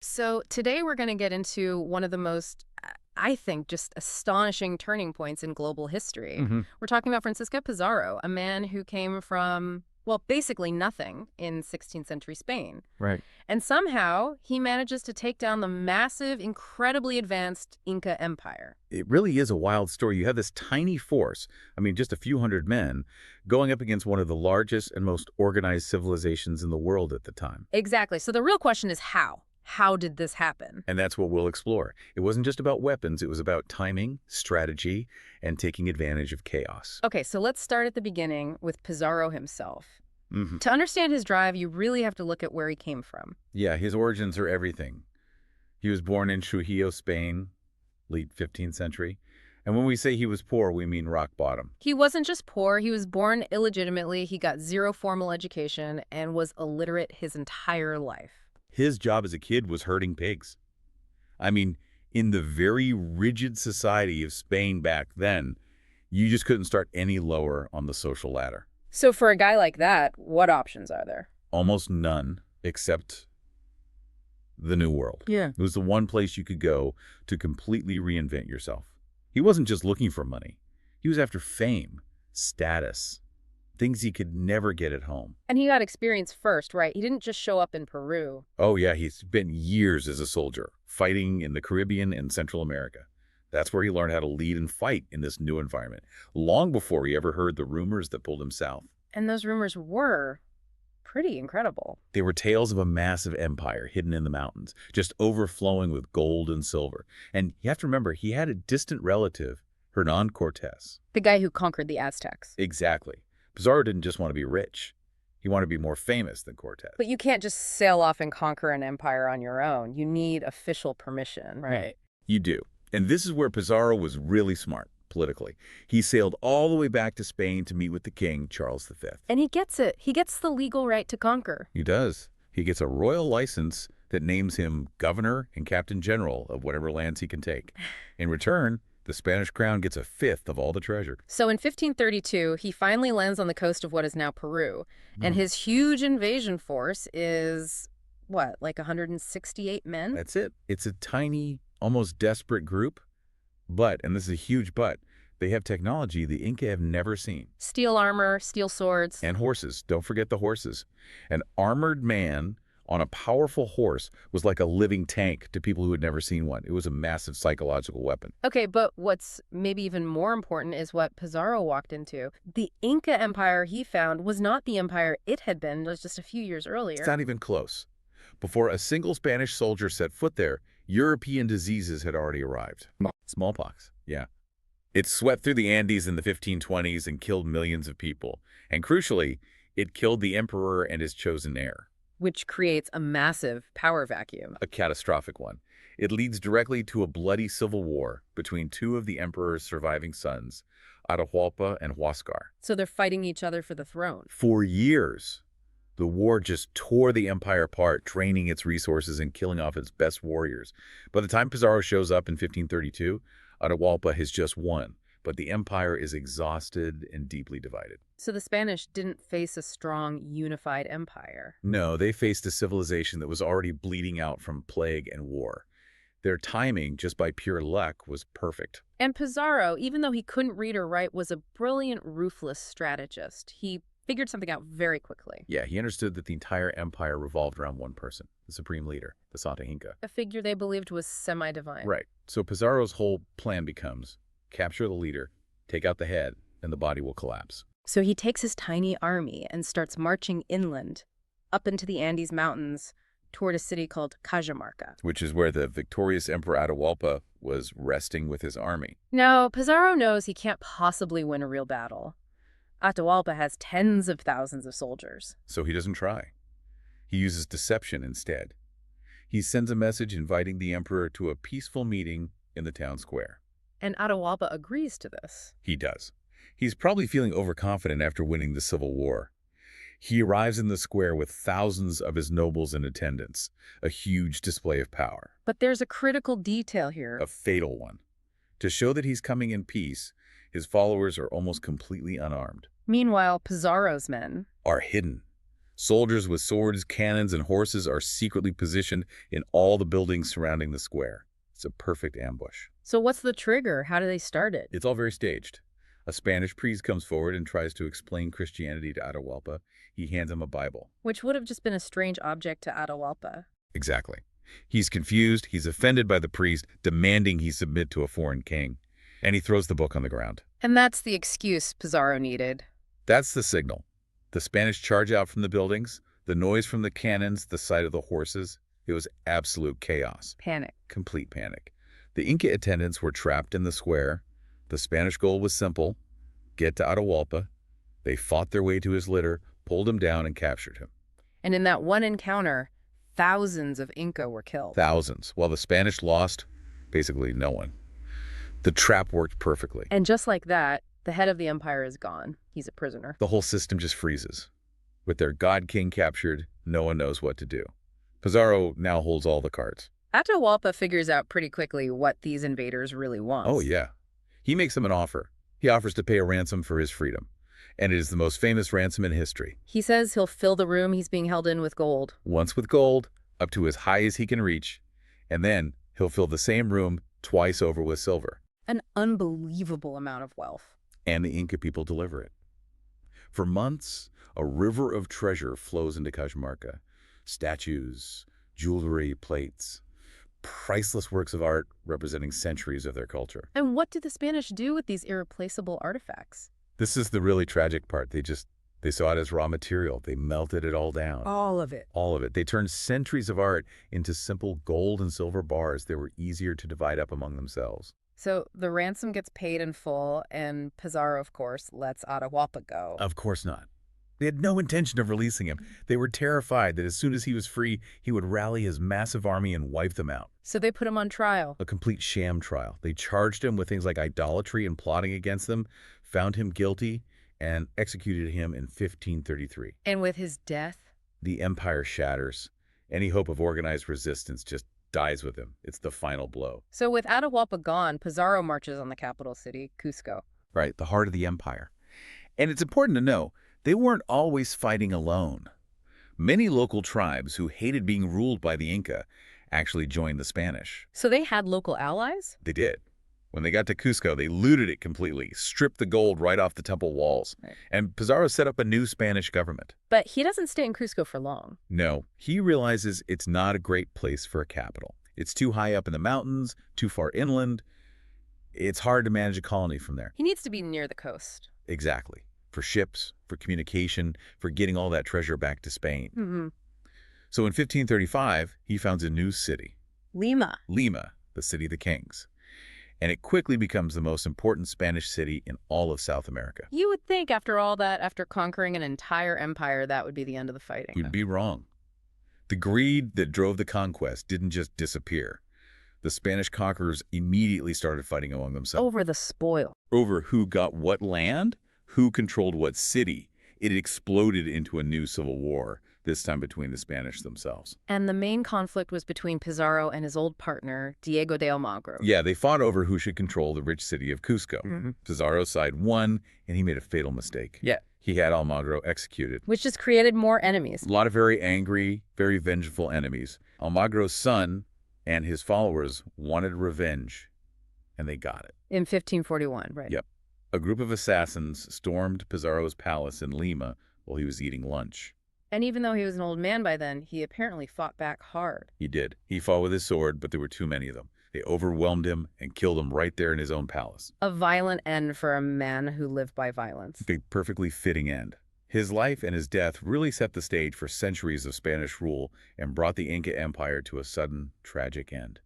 So today we're going to get into one of the most, I think, just astonishing turning points in global history. Hmm. We're talking about Francisco Pizarro, a man who came from, well, basically nothing in 16th century Spain. Right. And somehow he manages to take down the massive, incredibly advanced Inca Empire. It really is a wild story. You have this tiny force, just a few hundred men, going up against one of the largest and most organized civilizations in the world at the time. Exactly. So the real question is how? How did this happen? And that's what we'll explore. It wasn't just about weapons, it was about timing, strategy, and taking advantage of chaos. Okay, so let's start at the beginning with Pizarro himself. Hmm. To understand his drive, you really have to look at where he came from. Yeah, his origins are everything. He was born in Trujillo, Spain, late 15th century. And when we say he was poor, we mean rock bottom. He wasn't just poor, he was born illegitimately, he got zero formal education, and was illiterate his entire life. His job as a kid was herding pigs. I mean, in the very rigid society of Spain back then, you just couldn't start any lower on the social ladder. So for a guy like that, what options are there? Almost none, except the New World. Yeah. It was the one place you could go to completely reinvent yourself. He wasn't just looking for money. He was after fame, status, things he could never get at home. And he got experience first, right? He didn't just show up in Peru. Oh yeah, he spent years as a soldier, fighting in the Caribbean and Central America. That's where he learned how to lead and fight in this new environment, long before he ever heard the rumors that pulled him south. And those rumors were pretty incredible. They were tales of a massive empire hidden in the mountains, just overflowing with gold and silver. And you have to remember, he had a distant relative, Hernan Cortés. The guy who conquered the Aztecs. Exactly. Pizarro didn't just want to be rich. He wanted to be more famous than Cortés. But you can't just sail off and conquer an empire on your own. You need official permission. Right. You do. And this is where Pizarro was really smart, politically. He sailed all the way back to Spain to meet with the king, Charles V. And he gets it. He gets the legal right to conquer. He does. He gets a royal license that names him governor and captain general of whatever lands he can take. In return, the Spanish crown gets a fifth of all the treasure. So in 1532, he finally lands on the coast of what is now Peru. And his huge invasion force is, what, like 168 men? That's it. It's a tiny, almost desperate group. But, and this is a huge but, they have technology the Inca have never seen. Steel armor, steel swords. And horses. Don't forget the horses. An armored man on a powerful horse was like a living tank to people who had never seen one. It was a massive psychological weapon. Okay, but what's maybe even more important is what Pizarro walked into. The Inca Empire he found was not the empire it had been just a few years earlier. It's not even close. Before a single Spanish soldier set foot there, European diseases had already arrived. Smallpox, yeah. It swept through the Andes in the 1520s and killed millions of people. And crucially, it killed the emperor and his chosen heir. Which creates a massive power vacuum. A catastrophic one. It leads directly to a bloody civil war between two of the emperor's surviving sons, Atahualpa and Huáscar. So they're fighting each other for the throne. For years, the war just tore the empire apart, draining its resources and killing off its best warriors. By the time Pizarro shows up in 1532, Atahualpa has just won, but the empire is exhausted and deeply divided. So the Spanish didn't face a strong, unified empire. No, they faced a civilization that was already bleeding out from plague and war. Their timing, just by pure luck, was perfect. And Pizarro, even though he couldn't read or write, was a brilliant, ruthless strategist. He figured something out very quickly. Yeah, he understood that the entire empire revolved around one person, the supreme leader, the Santa Inca. A figure they believed was semi-divine. Right. So Pizarro's whole plan becomes capture the leader, take out the head, and the body will collapse. So he takes his tiny army and starts marching inland, up into the Andes Mountains, toward a city called Cajamarca. Which is where the victorious Emperor Atahualpa was resting with his army. Now, Pizarro knows he can't possibly win a real battle. Atahualpa has tens of thousands of soldiers. So he doesn't try. He uses deception instead. He sends a message inviting the emperor to a peaceful meeting in the town square. And Atahualpa agrees to this. He does. He's probably feeling overconfident after winning the Civil War. He arrives in the square with thousands of his nobles in attendance, a huge display of power. But there's a critical detail here. A fatal one. To show that he's coming in peace, his followers are almost completely unarmed. Meanwhile, Pizarro's men Are hidden. Soldiers with swords, cannons, and horses are secretly positioned in all the buildings surrounding the square. It's a perfect ambush. So what's the trigger? How do they start it? It's all very staged. A Spanish priest comes forward and tries to explain Christianity to Atahualpa. He hands him a Bible. Which would have just been a strange object to Atahualpa. Exactly. He's confused, he's offended by the priest, demanding he submit to a foreign king, and he throws the book on the ground. And that's the excuse Pizarro needed. That's the signal. The Spanish charge out from the buildings, the noise from the cannons, the sight of the horses. It was absolute chaos. Panic. Complete panic. The Inca attendants were trapped in the square. The Spanish goal was simple: get to Atahualpa. They fought their way to his litter, pulled him down, and captured him. And in that one encounter, thousands of Inca were killed. Thousands, while the Spanish lost basically no one. The trap worked perfectly. And just like that, the head of the empire is gone. He's a prisoner. The whole system just freezes. With their god king captured, no one knows what to do. Pizarro now holds all the cards. Atahualpa figures out pretty quickly what these invaders really want. Oh, yeah. He makes them an offer. He offers to pay a ransom for his freedom. And it is the most famous ransom in history. He says he'll fill the room he's being held in with gold. Once with gold, up to as high as he can reach. And then he'll fill the same room twice over with silver. An unbelievable amount of wealth. And the Inca people deliver it. For months, a river of treasure flows into Cajamarca. Statues, jewelry, plates, priceless works of art representing centuries of their culture. And what did the Spanish do with these irreplaceable artifacts? This is the really tragic part. They saw it as raw material. They melted it all down. All of it. All of it. They turned centuries of art into simple gold and silver bars that were easier to divide up among themselves. So the ransom gets paid in full, and Pizarro, of course, lets Atahualpa go. Of course not. They had no intention of releasing him. They were terrified that as soon as he was free, he would rally his massive army and wipe them out. So they put him on trial. A complete sham trial. They charged him with things like idolatry and plotting against them, found him guilty, and executed him in 1533. And with his death? The empire shatters. Any hope of organized resistance just dies with him. It's the final blow. So with Atahualpa gone, Pizarro marches on the capital city, Cusco. Right, the heart of the empire. And it's important to know, they weren't always fighting alone. Many local tribes who hated being ruled by the Inca actually joined the Spanish. So they had local allies? They did. When they got to Cusco, they looted it completely, stripped the gold right off the temple walls. Right. And Pizarro set up a new Spanish government. But he doesn't stay in Cusco for long. No, he realizes it's not a great place for a capital. It's too high up in the mountains, too far inland. It's hard to manage a colony from there. He needs to be near the coast. Exactly. For ships, for communication, for getting all that treasure back to Spain. Mm-hmm. So in 1535, he founds a new city. Lima. Lima, the city of the kings. And it quickly becomes the most important Spanish city in all of South America. You would think after all that, after conquering an entire empire, that would be the end of the fighting. You'd be wrong. The greed that drove the conquest didn't just disappear. The Spanish conquerors immediately started fighting among themselves. Over the spoil. Over who got what land, who controlled what city. It exploded into a new civil war, this time between the Spanish themselves. And the main conflict was between Pizarro and his old partner, Diego de Almagro. Yeah, they fought over who should control the rich city of Cusco. Mm-hmm. Pizarro's side won, and he made a fatal mistake. Yeah. He had Almagro executed. Which just created more enemies. A lot of very angry, very vengeful enemies. Almagro's son and his followers wanted revenge, and they got it. In 1541, right? Yep. A group of assassins stormed Pizarro's palace in Lima while he was eating lunch. And even though he was an old man by then, he apparently fought back hard. He did. He fought with his sword, but there were too many of them. They overwhelmed him and killed him right there in his own palace. A violent end for a man who lived by violence. A perfectly fitting end. His life and his death really set the stage for centuries of Spanish rule and brought the Inca Empire to a sudden, tragic end.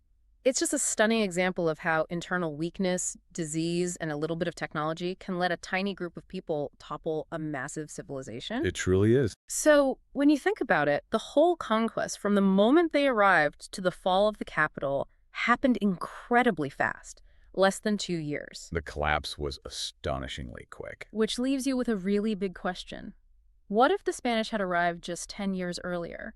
It's just a stunning example of how internal weakness, disease, and a little bit of technology can let a tiny group of people topple a massive civilization. It truly is. So when you think about it, the whole conquest, from the moment they arrived to the fall of the capital, happened incredibly fast, less than 2 years. The collapse was astonishingly quick. Which leaves you with a really big question. What if the Spanish had arrived just 10 years earlier?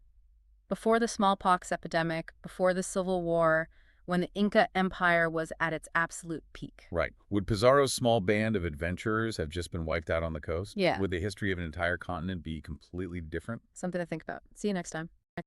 Before the smallpox epidemic, before the Civil War, when the Inca Empire was at its absolute peak. Right. Would Pizarro's small band of adventurers have just been wiped out on the coast? Yeah. Would the history of an entire continent be completely different? Something to think about. See you next time.